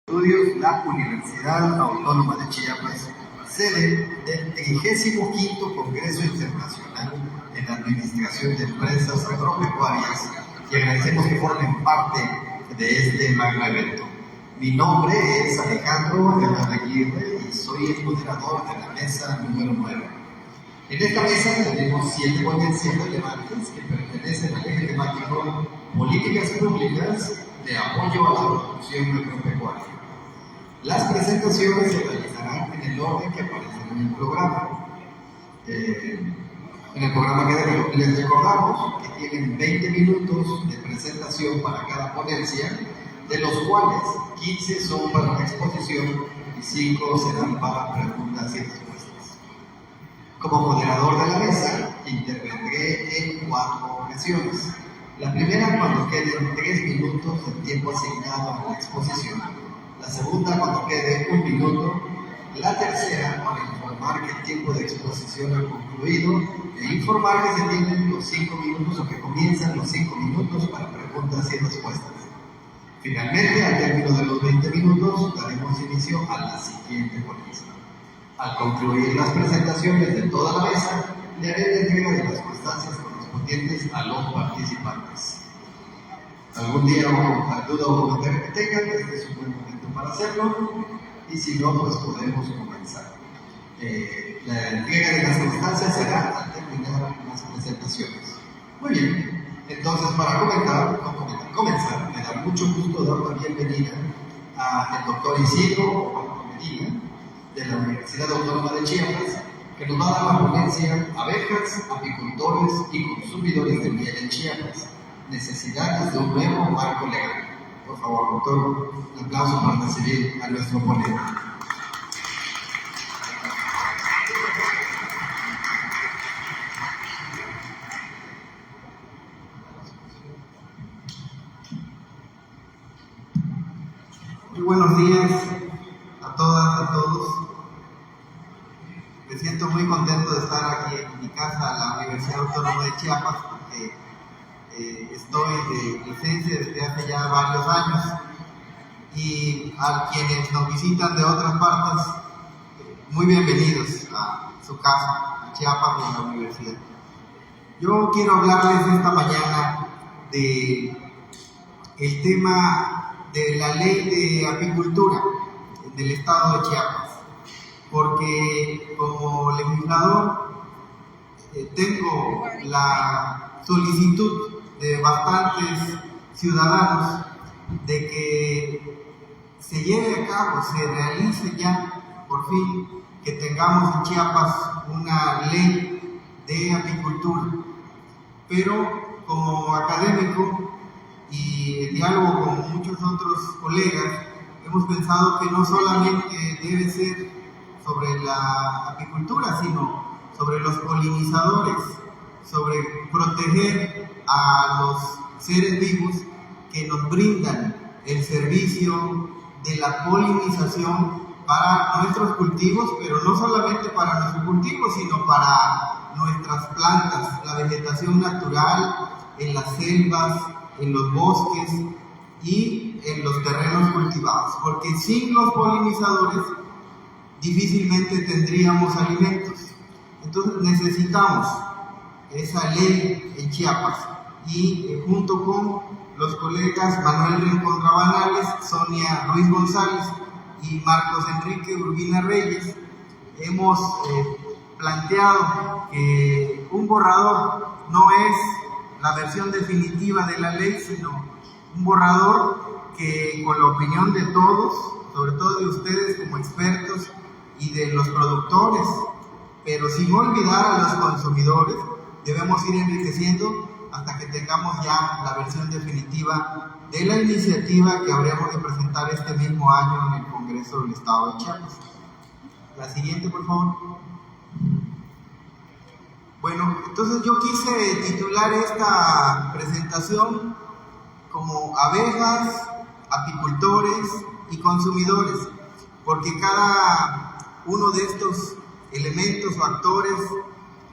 Estudios, la Universidad Autónoma de Chiapas, sede del 35º Congreso Internacional en Administración de Empresas Agropecuarias, y agradecemos que formen parte de este magno evento. Mi nombre es Alejandro de la Aguirre y soy el moderador de la mesa número 9. En esta mesa tenemos 7 ponencias relevantes que pertenecen al eje temático Políticas Públicas de Apoyo a la Producción Agropecuaria. Las presentaciones se realizarán en el orden que aparece en el programa. En el programa académico les recordamos que tienen 20 minutos de presentación para cada ponencia, de los cuales 15 son para la exposición y 5 serán para preguntas y respuestas. Como moderador de la mesa, intervendré en 4 ocasiones. La primera cuando queden 3 minutos del tiempo asignado a la exposición. La segunda cuando quede 1 minuto, la tercera para informar que el tiempo de exposición ha concluido e informar que se tienen los 5 minutos o que comienzan los 5 minutos para preguntas y respuestas. Finalmente, al término de los 20 minutos, daremos inicio a la siguiente ponencia. Al concluir las presentaciones de toda la mesa, le haré la entrega de las constancias correspondientes a los participantes. Algún día o duda o comentario que tengan, este es un buen momento para hacerlo, y si no, pues podemos comenzar. La entrega de las constancias será al terminar las presentaciones. Muy bien, entonces para comenzar, me da mucho gusto dar la bienvenida al doctor Isidro Medina, de la Universidad Autónoma de Chiapas, que nos va a dar la ponencia Abejas, apicultores y consumidores de miel en Chiapas. Necesidades de un nuevo marco legal. Por favor, doctor, un aplauso para recibir a nuestro ponente. Muy buenos días a todas, a todos. Me siento muy contento de estar aquí en mi casa, la Universidad Autónoma de Chiapas, porque estoy de licencia desde hace ya varios años, y a quienes nos visitan de otras partes, muy bienvenidos a su casa, a Chiapas y a la universidad. Yo quiero hablarles esta mañana de el tema de la ley de apicultura del estado de Chiapas, porque como legislador tengo la solicitud de bastantes ciudadanos de que se lleve a cabo, se realice ya, por fin, que tengamos en Chiapas una ley de apicultura. Pero como académico y en diálogo con muchos otros colegas, hemos pensado que no solamente debe ser sobre la apicultura, sino sobre los polinizadores, sobre proteger a los seres vivos que nos brindan el servicio de la polinización para nuestros cultivos, pero no solamente para nuestros cultivos, sino para nuestras plantas, la vegetación natural, en las selvas, en los bosques y en los terrenos cultivados, porque sin los polinizadores difícilmente tendríamos alimentos. Entonces necesitamos esa ley en Chiapas, y junto con los colegas Manuel Rincón Rabanales, Sonia Ruiz González y Marcos Enrique Urbina Reyes, hemos planteado que un borrador no es la versión definitiva de la ley, sino un borrador que, con la opinión de todos, sobre todo de ustedes como expertos y de los productores, pero sin olvidar a los consumidores, debemos ir enriqueciendo hasta que tengamos ya la versión definitiva de la iniciativa que habríamos de presentar este mismo año en el Congreso del Estado de Chiapas. La siguiente, por favor. Bueno, entonces yo quise titular esta presentación como Abejas, apicultores y consumidores, porque cada uno de estos elementos o actores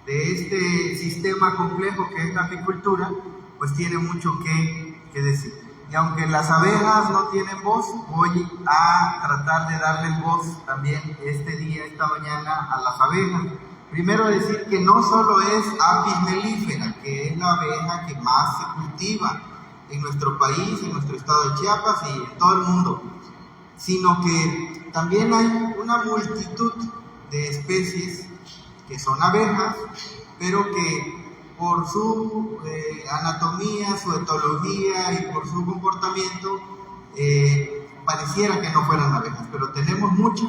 de este sistema complejo que es la apicultura, pues tiene mucho que decir. Y aunque las abejas no tienen voz, voy a tratar de darles voz también este día, esta mañana, a las abejas. Primero decir que no solo es Apis mellifera, que es la abeja que más se cultiva en nuestro país, en nuestro estado de Chiapas y en todo el mundo, sino que también hay una multitud de especies que son abejas, pero que por su anatomía, su etología y por su comportamiento pareciera que no fueran abejas, pero tenemos muchas.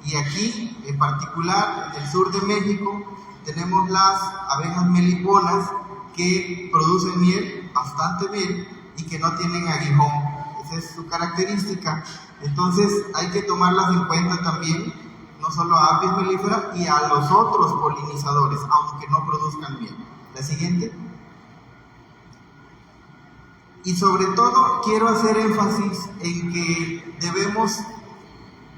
Y aquí, en particular, en el sur de México, tenemos las abejas meliponas que producen miel, bastante miel, y que no tienen aguijón. Esa es su característica. Entonces hay que tomarlas en cuenta también, no solo a Apis mellifera y a los otros polinizadores, aunque no produzcan miel. La siguiente. Y sobre todo quiero hacer énfasis en que debemos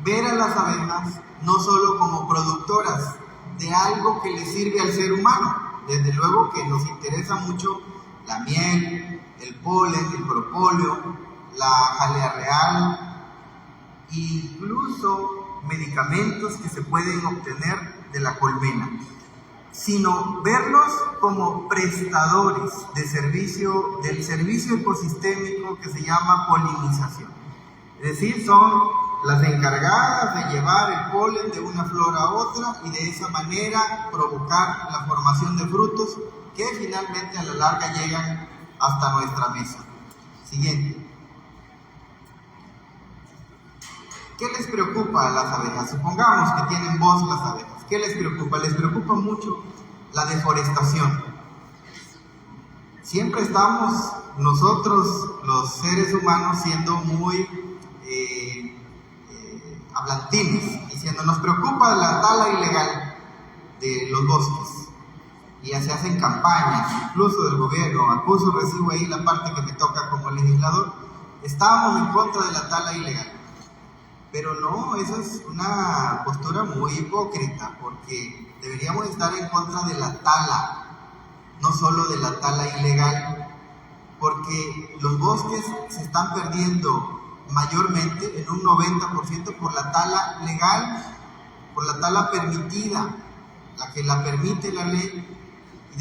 ver a las abejas no solo como productoras de algo que le sirve al ser humano. Desde luego que nos interesa mucho la miel, el polen, el propóleo, la jalea real, incluso medicamentos que se pueden obtener de la colmena, sino verlos como prestadores de servicio, del servicio ecosistémico que se llama polinización. Es decir, son las encargadas de llevar el polen de una flor a otra y de esa manera provocar la formación de frutos que finalmente a la larga llegan hasta nuestra mesa. Siguiente. ¿Qué les preocupa a las abejas? Supongamos que tienen voz las abejas. ¿Qué les preocupa? Les preocupa mucho la deforestación. Siempre estamos nosotros, los seres humanos, siendo muy hablantines, diciendo, nos preocupa la tala ilegal de los bosques. Y se hacen campañas, incluso del gobierno. Acuso, recibo ahí la parte que me toca como legislador. Estamos en contra de la tala ilegal. Pero no, eso es una postura muy hipócrita, porque deberíamos estar en contra de la tala, no solo de la tala ilegal, porque los bosques se están perdiendo mayormente, en un 90%, por la tala legal, por la tala permitida, la que la permite la ley, y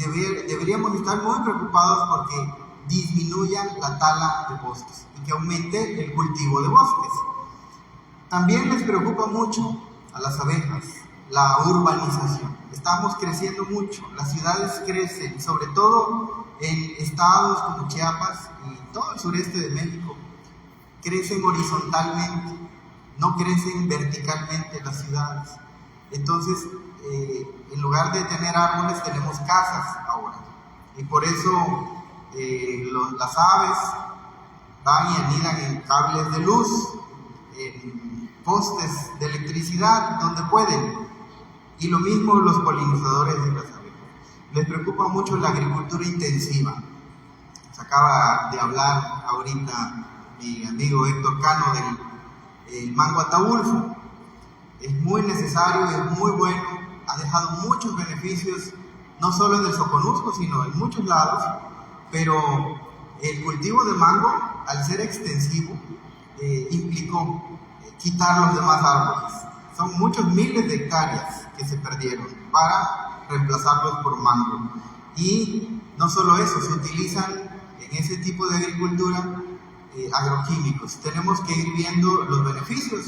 deberíamos estar muy preocupados porque disminuya la tala de bosques y que aumente el cultivo de bosques. También les preocupa mucho a las abejas la urbanización. Estamos creciendo mucho, las ciudades crecen, sobre todo en estados como Chiapas y todo el sureste de México. Crecen horizontalmente, no crecen verticalmente las ciudades. Entonces, en lugar de tener árboles, tenemos casas ahora. Y por eso las aves van y anidan en cables de luz, en postes de electricidad, donde pueden. Y lo mismo los polinizadores de las abejas. Les preocupa mucho la agricultura intensiva. Se acaba de hablar ahorita mi amigo Héctor Cano del mango ataulfo. Es muy necesario, es muy bueno, ha dejado muchos beneficios, no solo en el Soconusco, sino en muchos lados, pero el cultivo de mango, al ser extensivo, implicó quitar los demás árboles. Son muchos miles de hectáreas que se perdieron para reemplazarlos por mango. Y no solo eso, se utilizan en ese tipo de agricultura agroquímicos. Tenemos que ir viendo los beneficios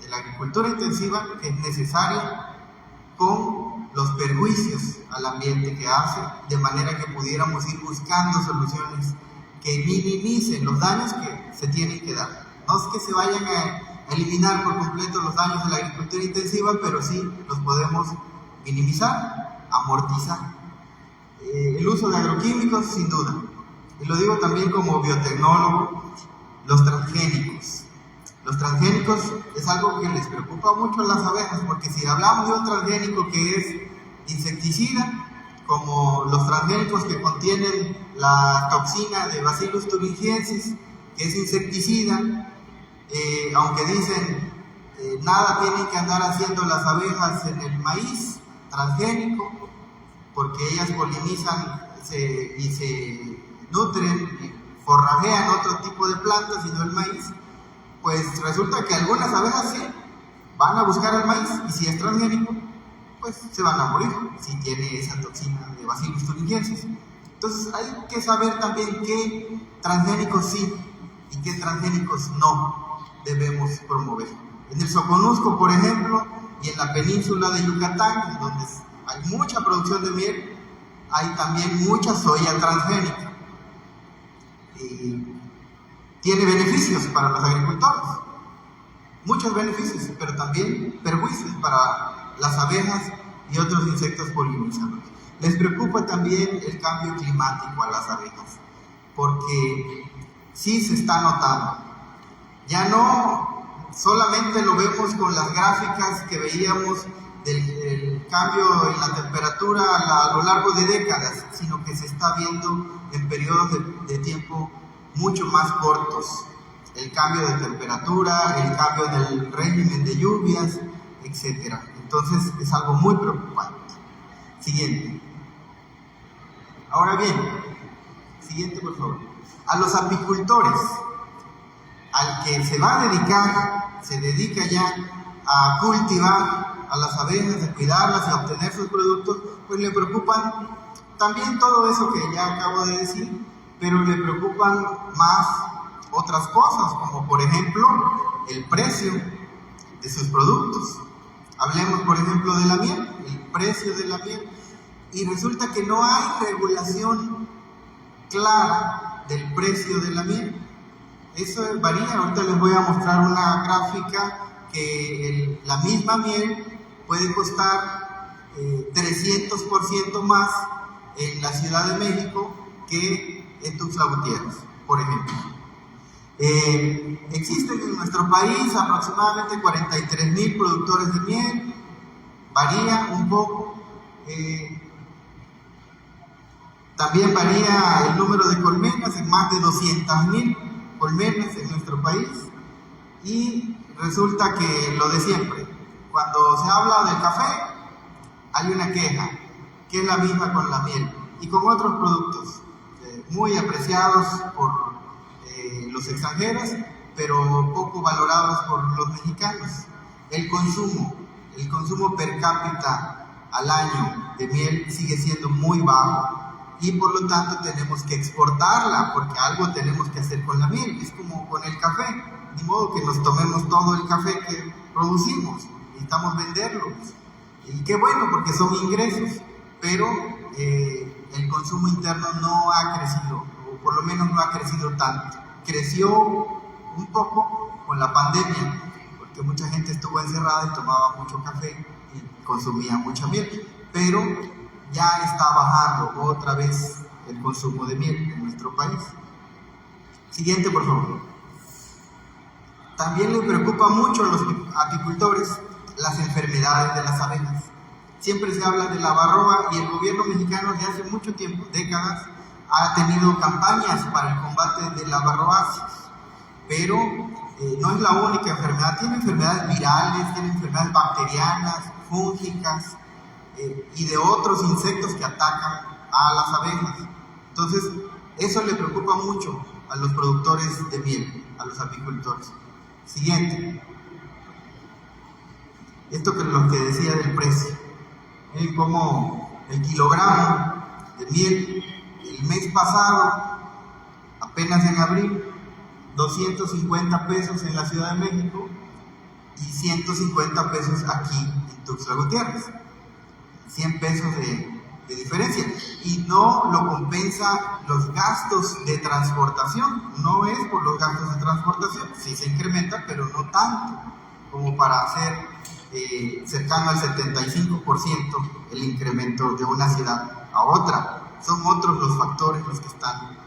de la agricultura intensiva, que es necesaria, con los perjuicios al ambiente que hace, de manera que pudiéramos ir buscando soluciones que minimicen los daños que se tienen que dar. No es que se vayan a eliminar por completo los daños de la agricultura intensiva, pero sí los podemos minimizar, amortizar. El uso de agroquímicos, sin duda. Y lo digo también como biotecnólogo, los transgénicos. Los transgénicos es algo que les preocupa mucho a las abejas, porque si hablamos de un transgénico que es insecticida, como los transgénicos que contienen la toxina de Bacillus thuringiensis, que es insecticida, aunque dicen nada tienen que andar haciendo las abejas en el maíz transgénico, porque ellas polinizan y se nutren, forrajean otro tipo de plantas y no el maíz, pues resulta que algunas abejas sí van a buscar el maíz, y si es transgénico, pues se van a morir si tiene esa toxina de Bacillus thuringiensis. Entonces hay que saber también qué transgénicos sí y qué transgénicos no debemos promover. En el Soconusco, por ejemplo, y en la península de Yucatán, donde hay mucha producción de miel, hay también mucha soya transgénica. Tiene beneficios para los agricultores, muchos beneficios, pero también perjuicios para las abejas y otros insectos polinizadores. Les preocupa también el cambio climático a las abejas, porque sí se está notando. Ya no solamente lo vemos con las gráficas que veíamos del cambio en la temperatura a lo largo de décadas, sino que se está viendo en periodos de tiempo mucho más cortos. El cambio de temperatura, el cambio del régimen de lluvias, etc. Entonces es algo muy preocupante. Siguiente. Ahora bien, siguiente por favor. A los apicultores, al que se va a dedicar, se dedica ya a cultivar a las abejas, a cuidarlas y a obtener sus productos, pues le preocupan también todo eso que ya acabo de decir, pero le preocupan más otras cosas, como por ejemplo el precio de sus productos. Hablemos por ejemplo de la miel, el precio de la miel, y resulta que no hay regulación clara del precio de la miel. Eso varía. Ahorita les voy a mostrar una gráfica que la misma miel puede costar 300% más en la Ciudad de México que en Tuxtla Gutiérrez, por ejemplo. Existen en nuestro país aproximadamente 43,000 productores de miel, varía un poco. También varía el número de colmenas, en más de 200,000 colmenas en nuestro país. Y resulta que lo de siempre, cuando se habla del café, hay una queja, que es la misma con la miel y con otros productos muy apreciados por los extranjeros, pero poco valorados por los mexicanos. El consumo per cápita al año de miel sigue siendo muy bajo, y por lo tanto tenemos que exportarla, porque algo tenemos que hacer con la miel. Es como con el café, ni modo que nos tomemos todo el café que producimos, necesitamos venderlo, y qué bueno, porque son ingresos, pero el consumo interno no ha crecido, o por lo menos no ha crecido tanto. Creció un poco con la pandemia, porque mucha gente estuvo encerrada y tomaba mucho café y consumía mucha miel, pero ya está bajando otra vez el consumo de miel en nuestro país. Siguiente, por favor. También le preocupa mucho a los apicultores las enfermedades de las abejas. Siempre se habla de la varroa, y el gobierno mexicano de hace mucho tiempo, décadas, ha tenido campañas para el combate de la varroasis, pero no es la única enfermedad. Tiene enfermedades virales, tiene enfermedades bacterianas, fúngicas, y de otros insectos que atacan a las abejas. Entonces, eso le preocupa mucho a los productores de miel, a los apicultores. Siguiente. Esto que es lo que decía del precio. Miren cómo el kilogramo de miel el mes pasado, apenas en abril, 250 pesos en la Ciudad de México y 150 pesos aquí en Tuxtla Gutiérrez. 100 pesos de diferencia, y no lo compensa los gastos de transportación. No es por los gastos de transportación, sí se incrementa, pero no tanto como para hacer cercano al 75% el incremento de una ciudad a otra. Son otros los factores los que están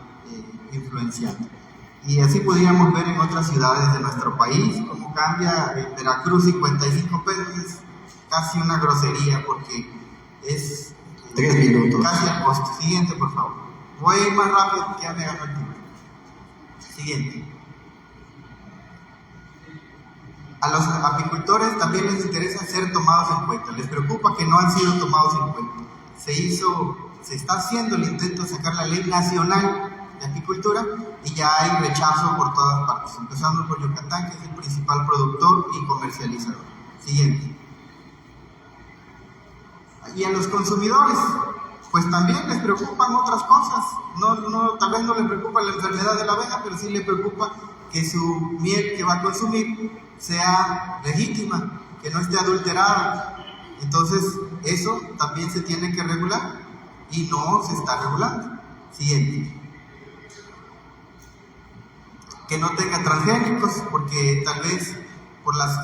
influenciando. Y así podríamos ver en otras ciudades de nuestro país cómo cambia. En Veracruz 55 pesos es casi una grosería, porque es 3 minutos. Casi al costo. Siguiente, por favor. Voy a ir más rápido porque ya me ganó el tiempo. Siguiente. A los apicultores también les interesa ser tomados en cuenta. Les preocupa que no han sido tomados en cuenta. Se está haciendo el intento de sacar la ley nacional de apicultura y ya hay rechazo por todas partes, empezando por Yucatán, que es el principal productor y comercializador. Siguiente. Y a los consumidores, pues también les preocupan otras cosas. Tal vez no les preocupa la enfermedad de la abeja, pero sí les preocupa que su miel que va a consumir sea legítima, que no esté adulterada. Entonces, eso también se tiene que regular y no se está regulando. Siguiente. Que no tenga transgénicos, porque tal vez por las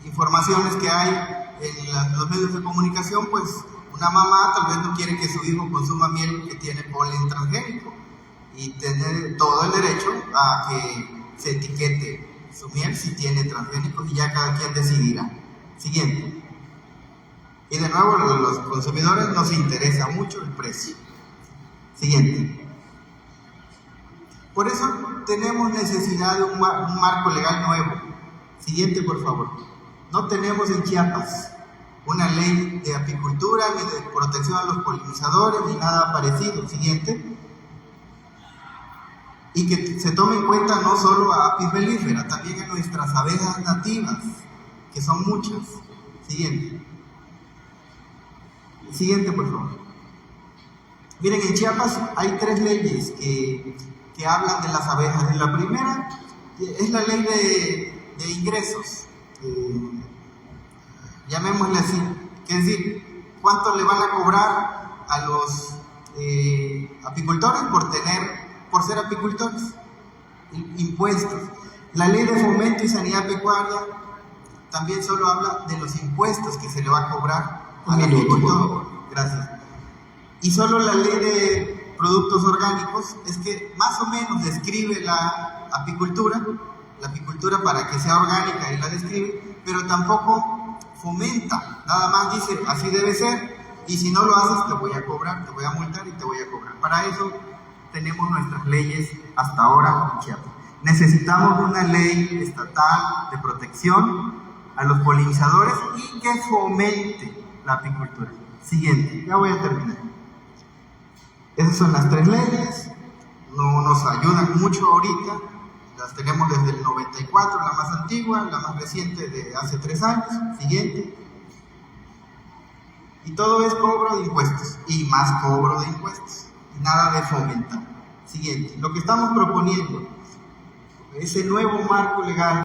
informaciones que hay en los medios de comunicación, pues una mamá tal vez no quiere que su hijo consuma miel que tiene polen transgénico y tiene todo el derecho a que se etiquete su miel si tiene transgénicos y ya cada quien decidirá. Siguiente. Y de nuevo, a los consumidores nos interesa mucho el precio. Siguiente. Por eso tenemos necesidad de un marco legal nuevo. Siguiente, por favor. No tenemos en Chiapas una ley de apicultura, ni de protección a los polinizadores, ni nada parecido. Siguiente. Y que se tome en cuenta no solo a Apis mellifera, también a nuestras abejas nativas, que son muchas. Siguiente. Siguiente, por favor. Miren, en Chiapas hay 3 leyes que hablan de las abejas. La primera es la ley de ingresos, llamémosle así, que es decir, cuánto le van a cobrar a los apicultores por ser apicultores, impuestos. La ley de fomento y sanidad pecuaria también solo habla de los impuestos que se le va a cobrar al apicultor. Gracias. Y solo la ley de productos orgánicos es que más o menos describe la apicultura para que sea orgánica y la describe, pero tampoco fomenta, nada más dice así debe ser, y si no lo haces te voy a cobrar, te voy a multar y te voy a cobrar. Para eso tenemos nuestras leyes hasta ahora en Chiapas. Necesitamos una ley estatal de protección a los polinizadores y que fomente la apicultura. Siguiente, ya voy a terminar. Esas son las 3 leyes, no nos ayudan mucho ahorita, las tenemos desde el 94, la más antigua, la más reciente de hace 3 años. Siguiente. Y todo es cobro de impuestos, y más cobro de impuestos, y nada de fomentar. Siguiente. Lo que estamos proponiendo, ese nuevo marco legal